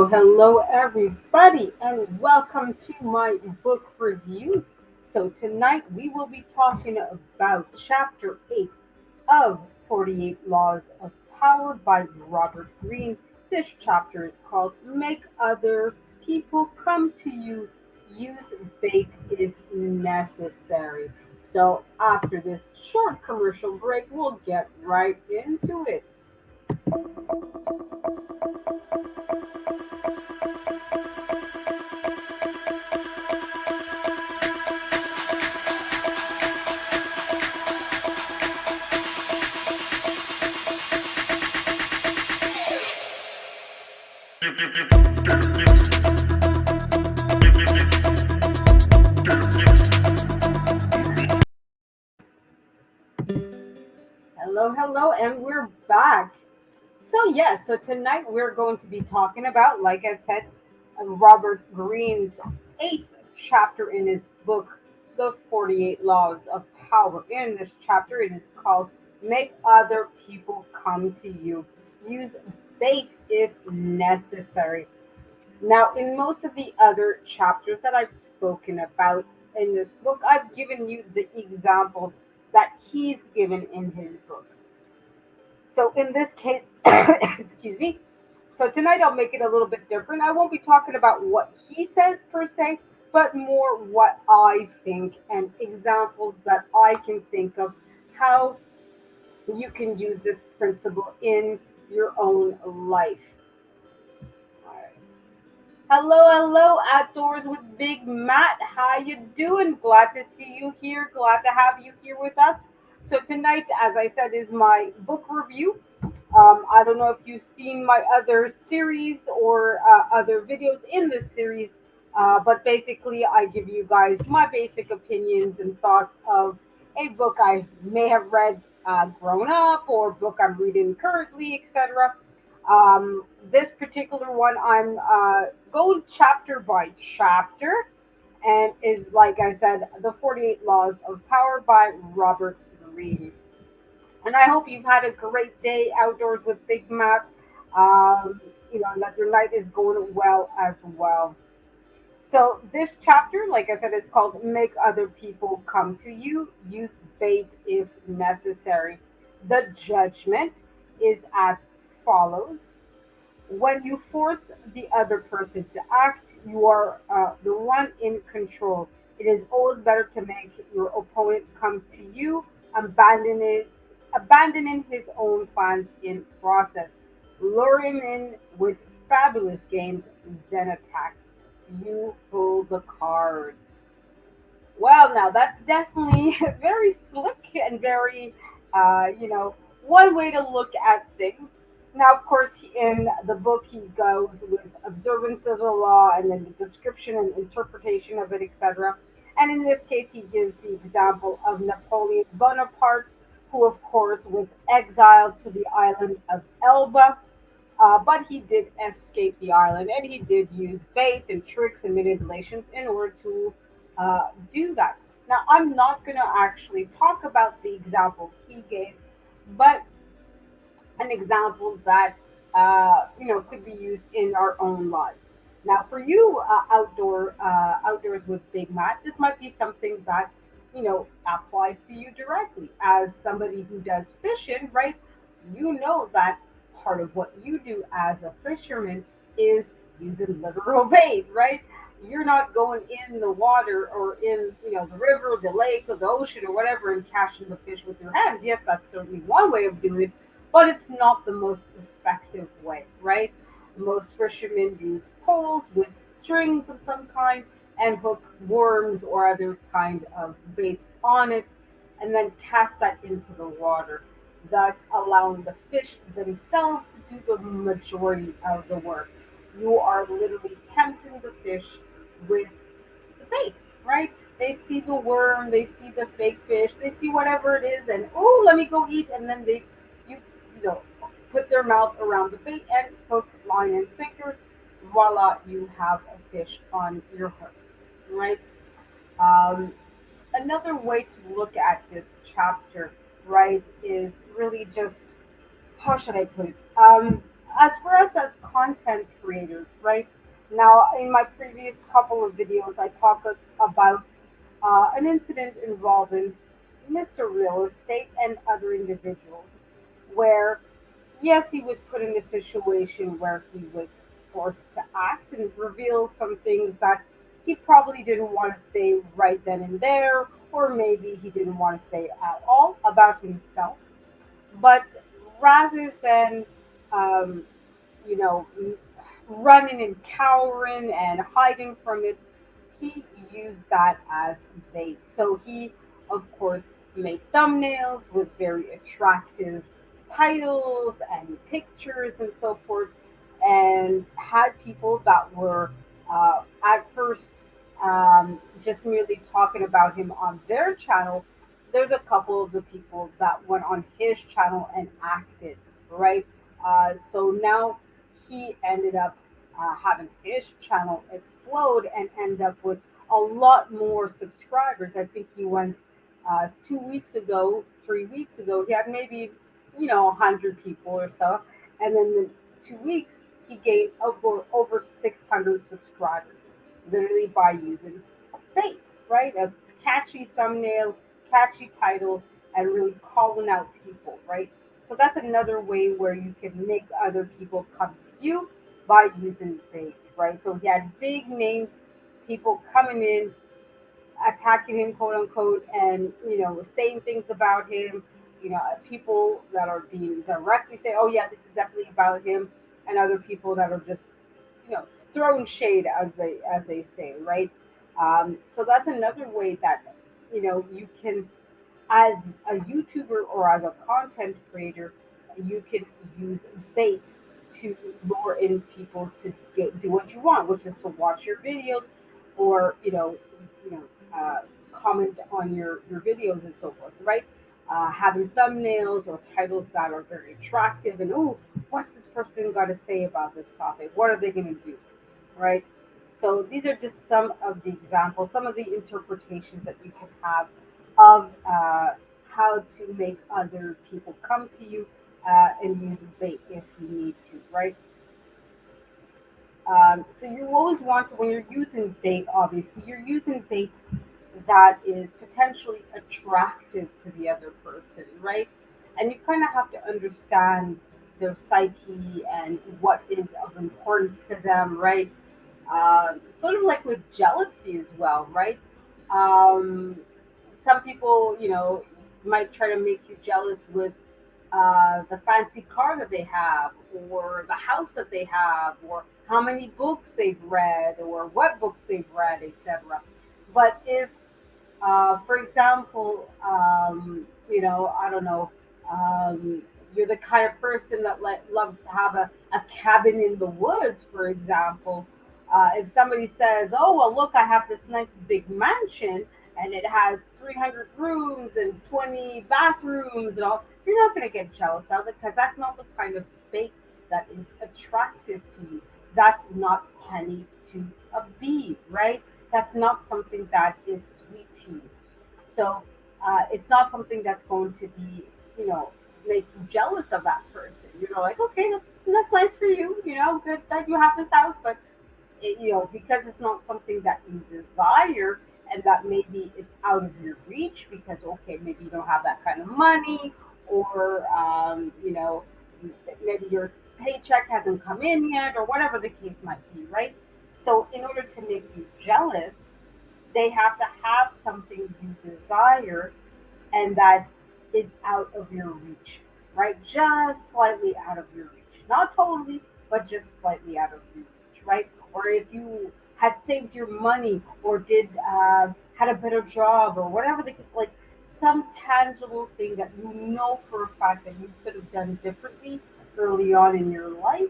Hello, everybody, and welcome to my book review. So, tonight we will be talking about Chapter 8 of 48 Laws of Power by Robert Greene. This chapter is called Make Other People Come to You, Use Faith if Necessary. So, after this short commercial break, we'll get right into it. Hello, and we're back. So tonight we're going to be talking about, like I said, Robert Greene's eighth chapter in his book, The 48 Laws of Power. In this chapter, it is called Make Other People Come to You. Use faith if necessary. Now, in most of the other chapters that I've spoken about in this book, I've given you the examples that he's given in his book. So in this case, excuse me. So tonight I'll make it a little bit different. I won't be talking about what he says per se, but more what I think and examples that I can think of how you can use this principle in your own life. All right. Hello, outdoors with Big Matt. How you doing? Glad to see you here. Glad to have you here with us. So tonight, as I said, is my book review. I don't know if you've seen my other series or other videos in this series, but basically, I give you guys my basic opinions and thoughts of a book I may have read growing up or book I'm reading currently, etc. This particular one, I'm going chapter by chapter, and is, like I said, The 48 Laws of Power by Robert Greene. And I hope you've had a great day outdoors with Big Mac. And that your night is going well as well. So this chapter, like I said, is called "Make Other People Come to You. Use faith if necessary." The judgment is as follows: when you force the other person to act, you are the one in control. It is always better to make your opponent come to you, abandoning, abandoning his own plans in process. Lure him in with fabulous games, then attack. You pull the cards. Well, now that's definitely very slick and very, one way to look at things. Now, of course, in the book, he goes with observance of the law and then the description and interpretation of it, etc. And in this case, he gives the example of Napoleon Bonaparte, who, of course, was exiled to the island of Elba, but he did escape the island, and he did use bait and tricks and manipulations in order to do that. Now, I'm not going to actually talk about the example he gave, but an example that could be used in our own lives. Now, for you, outdoors with Big Matt, this might be something that applies to you directly as somebody who does fishing, right? You know that part of what you do as a fisherman is using literal bait, right? You're not going in the water or in the river, the lake, or the ocean, or whatever, and catching the fish with your hands. Yes, that's certainly one way of doing it, but it's not the most effective way, right? Most fishermen use poles with strings of some kind and hook worms or other kind of baits on it and then cast that into the water, thus allowing the fish themselves to do the majority of the work. You are literally tempting the fish with the bait, right? They see the worm, they see the fake fish, they see whatever it is, and oh, let me go eat. And then you, you know, put their mouth around the bait and hook, line, and sinker. Voila, you have a fish on your hook, right? Um, Another way to look at this chapter, right, is really just how should I put it? As for us as content creators, right? Now, in my previous couple of videos, I talked about an incident involving Mr. Real Estate and other individuals, where yes, he was put in a situation where he was forced to act and reveal some things that he probably didn't want to say right then and there, or maybe he didn't want to say at all about himself. But rather than, um, you know, running and cowering and hiding from it, he used that as bait. So he, of course, made thumbnails with very attractive titles and pictures and so forth, and had people that were at first just merely talking about him on their channel. There's a couple of the people that went on his channel and acted, right? So now he ended up having his channel explode and end up with a lot more subscribers. I think he went 2 weeks ago, 3 weeks ago, he had maybe 100 people or so, and then in 2 weeks he gained over 600 subscribers, literally by using bait, right? A catchy thumbnail, catchy title, and really calling out people, right? So that's another way where you can make other people come to you by using bait, right? So he had big names, people coming in, attacking him, quote unquote, and saying things about him. People that are being directly say, "Oh yeah, this is definitely about him," and other people that are just throwing shade, as they say, right? So that's another way that you can, as a YouTuber or as a content creator, you can use bait to lure in people to do what you want, which is to watch your videos or you know comment on your videos and so forth, right? Having thumbnails or titles that are very attractive, and oh, what's this person got to say about this topic? What are they going to do, right? So these are just some of the examples, some of the interpretations that you can have of how to make other people come to you and use bait if you need to, right? So you always want to, when you're using bait, obviously, you're using bait that is potentially attractive to the other person, right? And you kind of have to understand their psyche and what is of importance to them, right? Sort of like with jealousy as well, right? Um, some people, might try to make you jealous with the fancy car that they have, or the house that they have, or how many books they've read, or what books they've read, etc. But if for example, I don't know, you're the kind of person that loves to have a cabin in the woods, for example. If somebody says, "Oh, well, look, I have this nice big mansion and it has 300 rooms and 20 bathrooms and all," you're not going to get jealous of it because that's not the kind of bait that is attractive to you. That's not honey to a bee, right? That's not something that is sweet to you. So it's not something that's going to be, you know, make you jealous of that person. You're like, okay, that's nice for you, good that you have this house, but because it's not something that you desire and that maybe is out of your reach because, okay, maybe you don't have that kind of money, or, maybe your paycheck hasn't come in yet, or whatever the case might be, right? So, in order to make you jealous, they have to have something you desire and that is out of your reach, right? Just slightly out of your reach. Not totally, but just slightly out of your reach, right? Or if you had saved your money or did had a better job or whatever the like, some tangible thing that you know for a fact that you could have done differently early on in your life,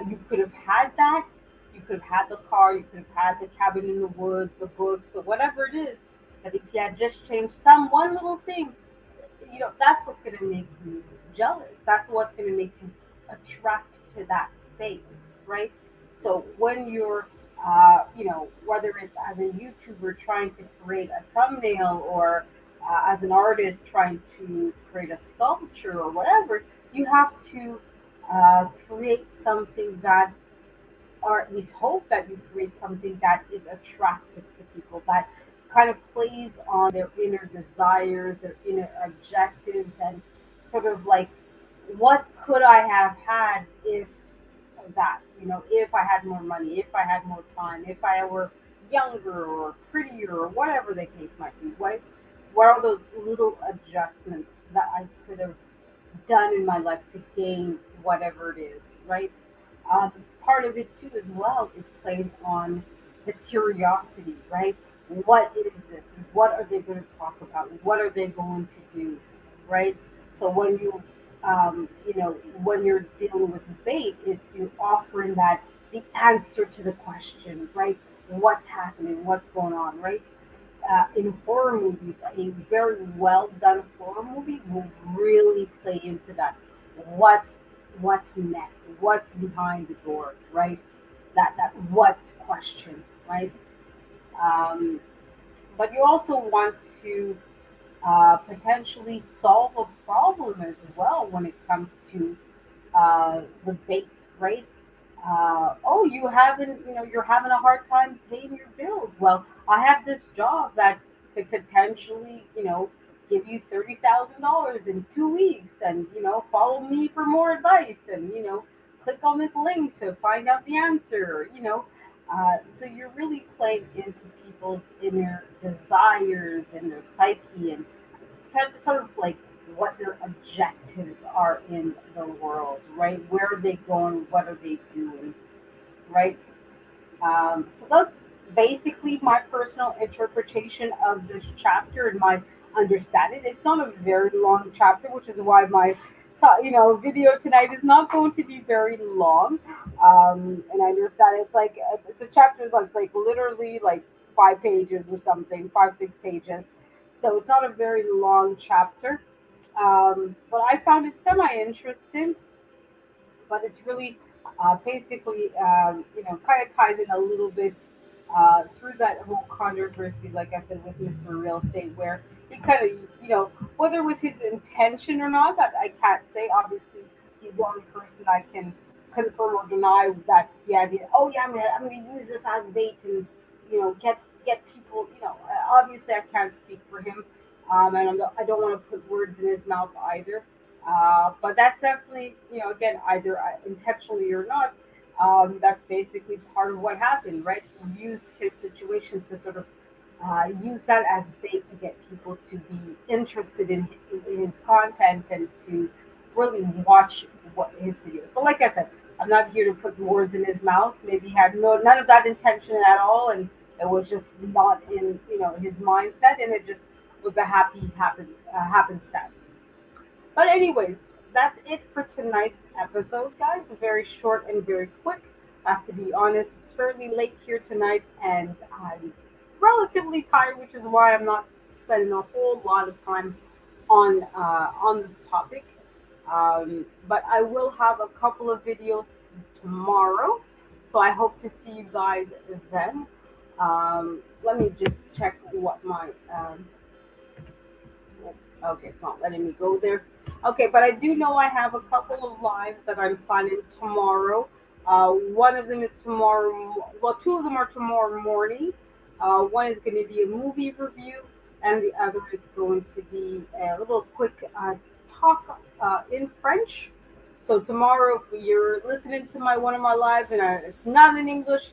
you could have had that, You could have had the car, you could have had the cabin in the woods, the books, the whatever it is. That if you had just changed some one little thing, that's what's going to make you jealous. That's what's going to make you attracted to that fate, right? So when you're, whether it's as a YouTuber trying to create a thumbnail or as an artist trying to create a sculpture or whatever, you have to create something that, or at least hope that you create something that is attractive to people, that kind of plays on their inner desires, their inner objectives, and sort of like, what could I have had if that, if I had more money, if I had more time, if I were younger or prettier or whatever the case might be. What are those little adjustments that I could have done in my life to gain whatever it is, right? Part of it too, as well, is playing on the curiosity, right? What is this? What are they going to talk about? What are they going to do, right? So when you're dealing with debate, it's you offering that the answer to the question, right? What's happening? What's going on, right? In horror movies, a very well done horror movie will really play into that. What's what's next? What's behind the door, right? That what question, right? Um, but you also want to potentially solve a problem as well when it comes to the bait, right? Oh, you're having a hard time paying your bills. Well, I have this job that could potentially, give you $30,000 in 2 weeks, and follow me for more advice, and click on this link to find out the answer. So you're really playing into people's inner desires and their psyche, and sort of like what their objectives are in the world, right? Where are they going? What are they doing, right? So that's basically my personal interpretation of this chapter and my understanding. It's not a very long chapter, which is why my video tonight is not going to be very long. And I understand it's a chapter that's like literally like 5 pages or something, 5 6 pages. So it's not a very long chapter. But I found it semi interesting, but it's really basically, kind of ties in a little bit through that whole controversy, like I said, with Mr. Real Estate, where he kind of, whether it was his intention or not, that I can't say. Obviously, he's the only person I can confirm or deny that he had it. Oh yeah, I'm gonna use this as bait and get people. Obviously, I can't speak for him, and I don't want to put words in his mouth either. But that's definitely, again, either intentionally or not, that's basically part of what happened, right? He used his situation to sort of use that as bait to get people to be interested in his content and to really watch what his videos. But like I said, I'm not here to put words in his mouth. Maybe he had none of that intention at all, and it was just not in his mindset, and it just was a happenstance. But anyways, that's it for tonight's episode, guys. Very short and very quick. I have to be honest, it's fairly late here tonight, and I'm relatively tired, which is why I'm not spending a whole lot of time on this topic. But I will have a couple of videos tomorrow, so I hope to see you guys then. Let me just check what my okay, it's not letting me go there. Okay, but I do know I have a couple of lives that I'm planning tomorrow. One of them is tomorrow. Well, two of them are tomorrow morning. One is going to be a movie review, and the other is going to be a little quick talk in French. So tomorrow, if you're listening to my one of my lives and it's not in English,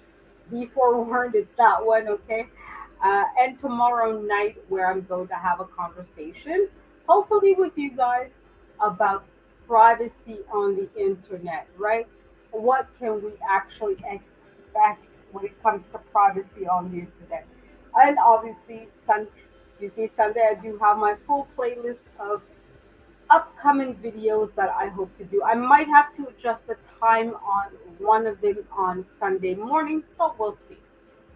be forewarned, it's that one, okay? And tomorrow night, where I'm going to have a conversation, hopefully with you guys, about privacy on the internet, right? What can we actually expect when it comes to privacy on the internet? And obviously, Sunday, I do have my full playlist of upcoming videos that I hope to do. I might have to adjust the time on one of them on Sunday morning, but we'll see.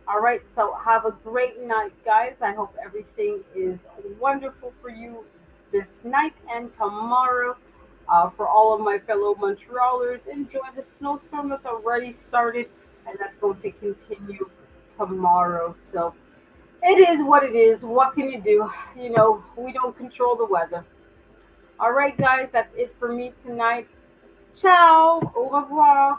All right, so have a great night, guys. I hope everything is wonderful for you this night and tomorrow. For all of my fellow Montrealers, enjoy the snowstorm that's already started and that's going to continue tomorrow. So it is what it is. What can you do? You know, we don't control the weather. All right, guys, that's it for me tonight. Ciao, au revoir.